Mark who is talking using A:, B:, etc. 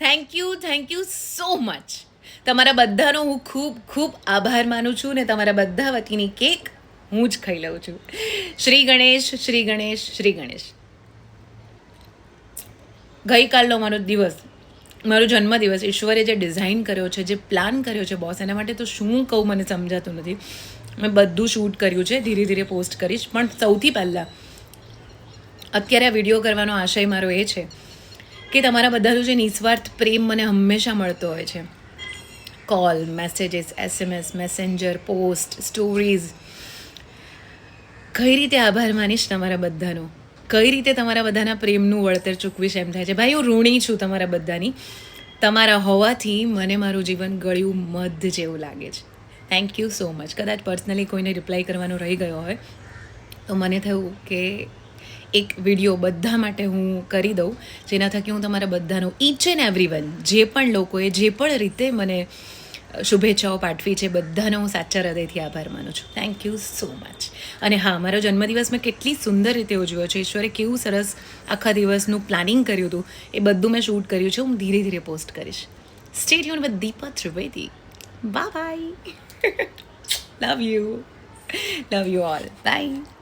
A: Thank you so much. તમારા બધાનો હું ખૂબ ખૂબ આભાર માનું છું ને તમારા બધા વતીની કેક હું જ ખાઈ લઉં છું. શ્રી ગણેશ, શ્રી ગણેશ, શ્રી ગણેશ. ગઈકાલનો મારો દિવસ, મારો જન્મદિવસ, ઈશ્વરે જે ડિઝાઇન કર્યો છે, જે પ્લાન કર્યો છે બોસ, એના માટે તો શું કહું મને સમજાતું નથી. મેં બધું શૂટ કર્યું છે, ધીરે ધીરે પોસ્ટ કરીશ. પણ સૌથી પહેલાં અત્યારે આ વિડીયો કરવાનો આશય મારો એ છે કે તમારા બધાનો જે નિસ્વાર્થ પ્રેમ મને હંમેશા મળતો હોય છે, call, messages, SMS, messenger, post, stories, કઈ રીતે આભાર માનીશ તમારા બધાનો, કઈ રીતે તમારા બધાના પ્રેમનું વળતર ચૂકવીશ એમ થાય છે. ભાઈ, હું ઋણી છું તમારા બધાની. તમારા હોવાથી મને મારું જીવન ગળ્યું મધ જેવું લાગે છે. Thank you so much. કદાચ પર્સનલી કોઈને રિપ્લાય કરવાનો રહી ગયો હોય તો મને થયું કે એક વિડીયો બધા માટે હું કરી દઉં, જેના થકી હું તમારા બધાનો, ઈચ એન્ડ એવરી વન, જે પણ લોકોએ જે પણ રીતે મને શુભેચ્છાઓ પાઠવી છે, બધાનો હું સાચા હૃદયથી આભાર માનું છું. Thank you so much. અને હા, મારો જન્મદિવસ મેં કેટલી સુંદર રીતે ઉજવ્યો છે. ઈશ્વરે કેવું સરસ આખા દિવસનું પ્લાનિંગ કર્યું હતું, એ બધું મેં શૂટ કર્યું છે. હું ધીરે ધીરે પોસ્ટ કરીશ. Stay tune with Deepa Trivedi. Bye bye. Love you all. By.